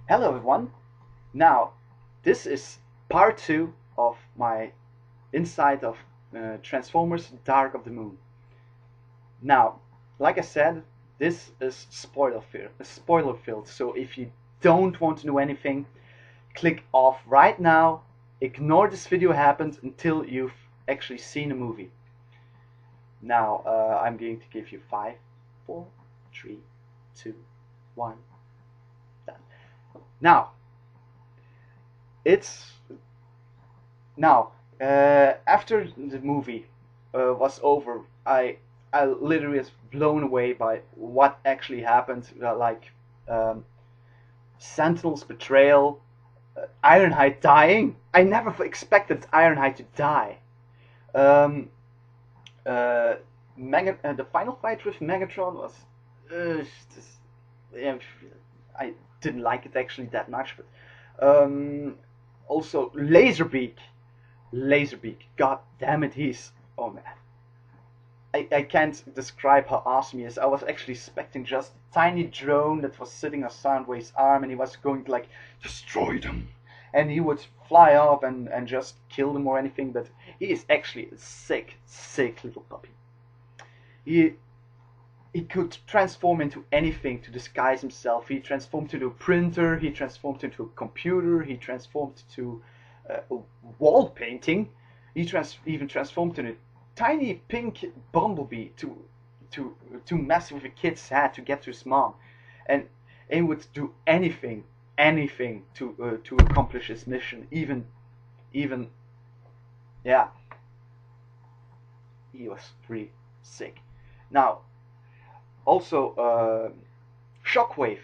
Hello everyone. Now, this is part 2 of my insight of Transformers Dark of the Moon. Now, like I said, this is spoiler filled, so if you don't want to know anything, click off right now, ignore this video happened until you've actually seen the movie. Now, I'm going to give you 5, 4, 3, 2, 1, done. Now, it's Now, after the movie was over, I literally was blown away by what actually happened. Um, Sentinel's betrayal, Ironhide dying. I never expected Ironhide to die. Um, uh, the final fight with Megatron was, just, yeah, I didn't like it actually that much, but also Laserbeak, god damn it, oh man. I can't describe how awesome he is. I was actually expecting just a tiny drone that was sitting on Soundwave's arm and he was going to like destroy them. And he would fly off and just kill them or anything, but he is actually a sick little puppy. He he could transform into anything to disguise himself. He transformed into a printer, he transformed into a computer, he transformed to a wall painting, even transformed into a tiny pink bumblebee to mess with a kid's head to get to his mom. And he would do anything to accomplish his mission. Even yeah, he was really sick. Now, also, Shockwave.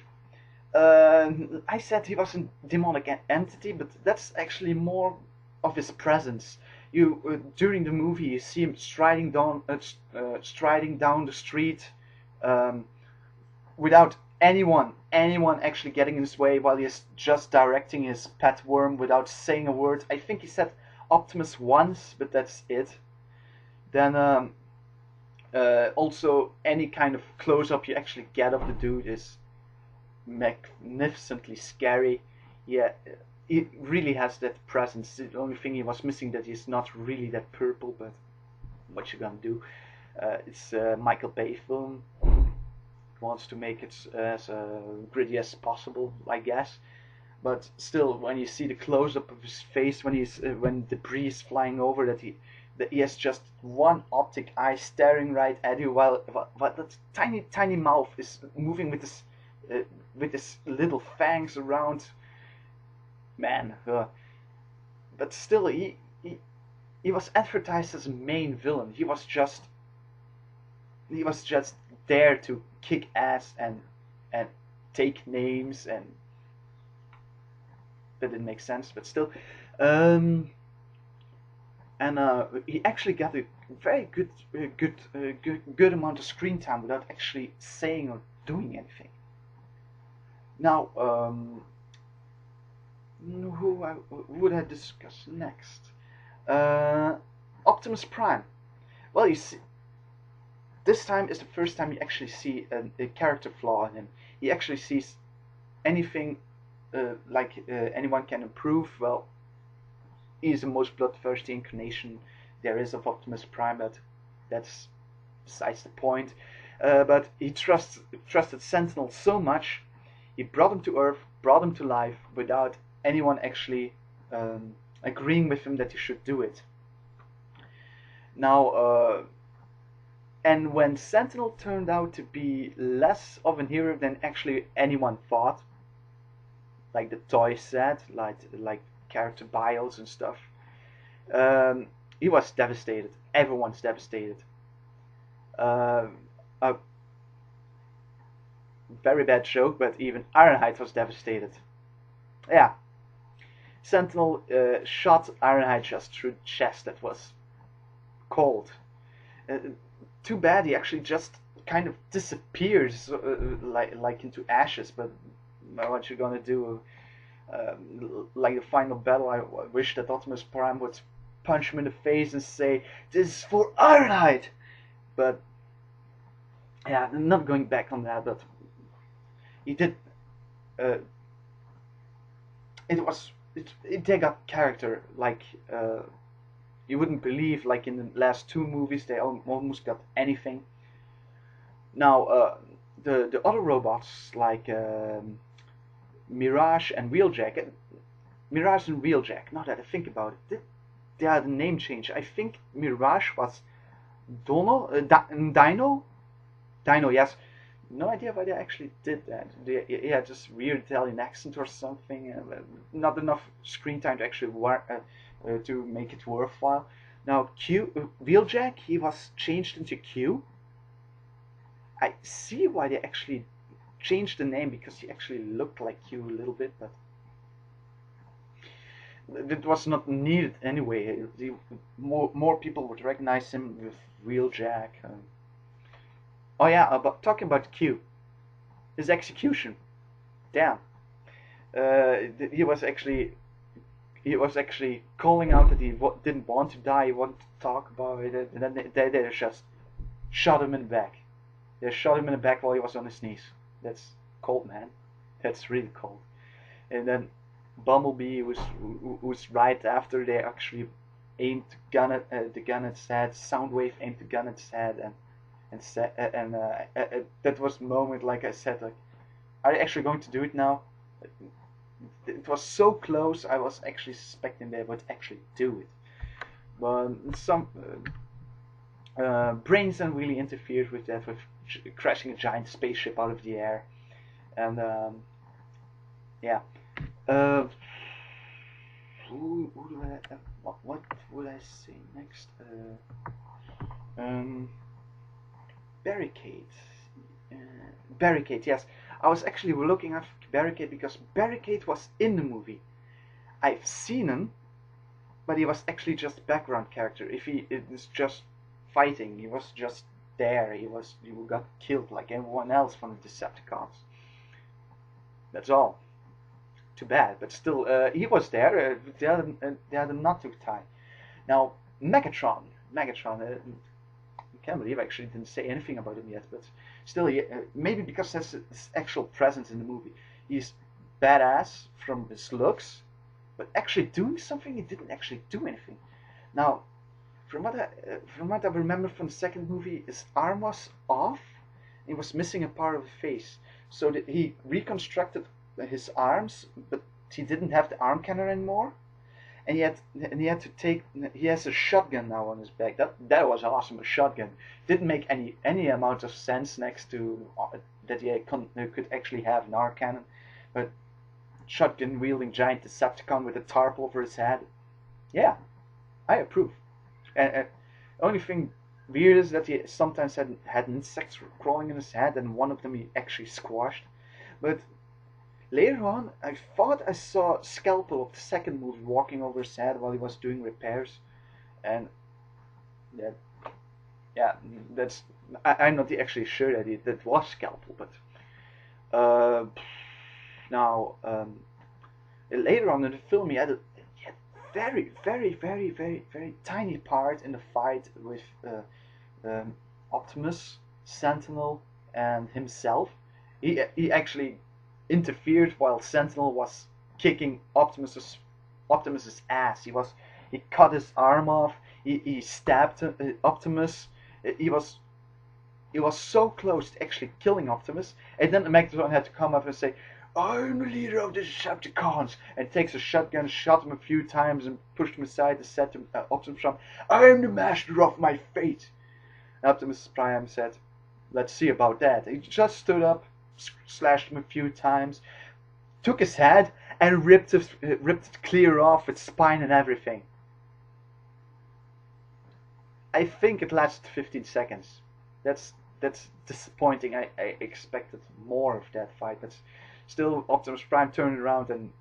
I said he was a demonic entity, but that's actually more of his presence. You during the movie, you see him striding down the street, um, without anyone actually getting in his way, while he's just directing his pet worm without saying a word. I think he said Optimus once, but that's it. Then also, any kind of close up you actually get of the dude is magnificently scary. Yeah, he really has that presence. The only thing he was missing that he's not really that purple, but what you gonna do? It's a Michael Bay film. Wants to make it as gritty as possible, I guess. But still, when you see the close up of his face when debris is flying over, that he has just one optic eye staring right at you, while that tiny mouth is moving with his little fangs around. Man, but still, he was advertised as a main villain. He was just there to kick ass and take names, and that didn't make sense, but still. Um, and he actually got a very good amount of screen time without actually saying or doing anything. Now, who would I discuss next? Uh, Optimus Prime. Well, you see, this time is the first time you actually see a character flaw in him. He actually sees anything anyone can improve. Well, he is the most bloodthirsty incarnation there is of Optimus Prime, but that's besides the point. But he trusted Sentinel so much, he brought him to Earth, brought him to life without anyone actually agreeing with him that he should do it. Now, and when Sentinel turned out to be less of a hero than actually anyone thought, like the toys said, like character bios and stuff, he was devastated. Everyone's devastated. Uh, a very bad joke, but even Ironhide was devastated. Yeah, Sentinel shot Ironhide just through the chest. That was cold. Uh, Too bad he actually just kind of disappears like into ashes. But what you gonna do? Like the final battle, I wish that Optimus Prime would punch him in the face and say, "This is for Ironhide." But yeah, I'm not going back on that. But he did. Uh, they got character like you wouldn't believe. Like in the last two movies, they almost got anything. Now the other robots like Mirage and Wheeljack. Mirage and Wheeljack. Now that I think about it, they had a name change. I think Mirage was Dino. Dino, yes. No idea why they actually did that. He had this weird Italian accent or something. Not enough screen time to actually to make it worthwhile. Now Wheeljack, he was changed into Q. I see why they actually changed the name because he actually looked like Q a little bit, but it was not needed anyway. More people would recognize him with Wheeljack. Oh yeah, talking about Q, his execution. Damn, he was actually calling out that he didn't want to die. He wanted to talk about it, and then they just shot him in the back. They shot him in the back while he was on his knees. That's cold, man. That's really cold. And then Bumblebee was right after they actually aimed the gun at his head. Soundwave aimed the gun at his head, and that was the moment, like I said, like, are you actually going to do it now? It was so close. I was actually suspecting they would actually do it, but some brains then really interfered with that, with crashing a giant spaceship out of the air, and yeah. Uh, who do I? What would I say next? Um, Barricade. Uh, Barricade. Yes, I was actually looking at Barricade because Barricade was in the movie. I've seen him, but he was actually just background character. If he is just fighting, he was just there. He got killed like everyone else from the Decepticons. That's all. Too bad, but still, he was there. They had a knot to tie. Now, Megatron. I can't believe I actually didn't say anything about him yet, but still, maybe because that's his actual presence in the movie. He's badass from his looks, but actually doing something, he didn't actually do anything. Now, from what I remember from the second movie, his arm was off. He was missing a part of the face, so that he reconstructed his arms, but he didn't have the arm cannon anymore, and he had to take. He has a shotgun now on his back. That was awesome. A shotgun didn't make any amount of sense next to that he could actually have an arm cannon, but shotgun wielding giant Decepticon with a tarp over his head. Yeah, I approve. And only thing weird is that he sometimes had insects crawling in his head, and one of them he actually squashed. But later on, I thought I saw Scalpel of the second movie walking over his head while he was doing repairs, and that, yeah, that's. I'm not actually sure that was Scalpel, but uh, now later on in the film, he had very, very, very, very, very tiny part in the fight with Optimus, Sentinel, and himself. He actually interfered while Sentinel was kicking Optimus's ass. He cut his arm off. He stabbed Optimus. He was he was so close to actually killing Optimus, and then the Megatron had to come up and say, "I'm the leader of the Decepticons," and takes a shotgun, shot him a few times, and pushed him aside to set him, Optimus from, "I'm the master of my fate." And Optimus Prime said, "Let's see about that." He just stood up, slashed him a few times, took his head, and ripped it clear off, its spine and everything. I think it lasted 15 seconds. That's disappointing. I expected more of that fight, but still, Optimus Prime turned around and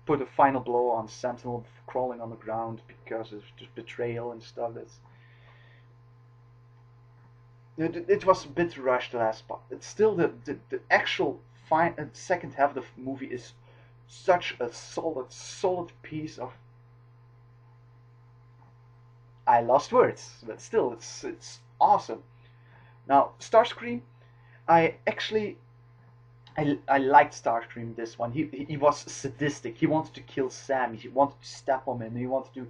put a final blow on Sentinel, crawling on the ground because of betrayal and stuff. It was a bit rushed, the last part. It's still the actual second half of the movie is such a solid piece of. I lost words, but still, it's awesome. Now, Starscream, I actually I liked Starscream this one. He was sadistic. He wanted to kill Sam. He wanted to step on him. He wanted to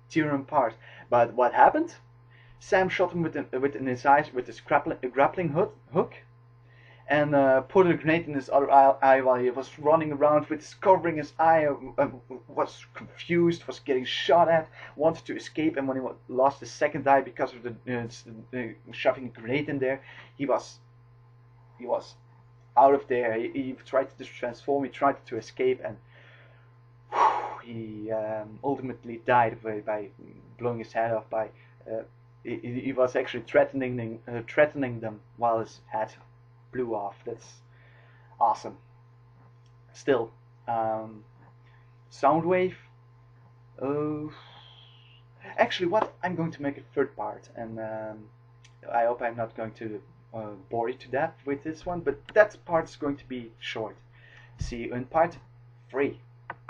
tear him apart. But what happened? Sam shot him in his eyes with his grappling hook, and put a grenade in his other eye while he was running around with his covering his eye. Was confused, was getting shot at, wanted to escape, and when he lost his second eye because of the shoving a grenade in there, he was out of there. He tried to transform. He tried to escape, and he ultimately died by blowing his head off. Uh, he was actually threatening them while his head blew off. That's awesome. Still, um, Soundwave. Uh, Actually, what I'm going to make a third part, and I hope I'm not going to bore you to death with this one. But that part is going to be short. See you in part 3.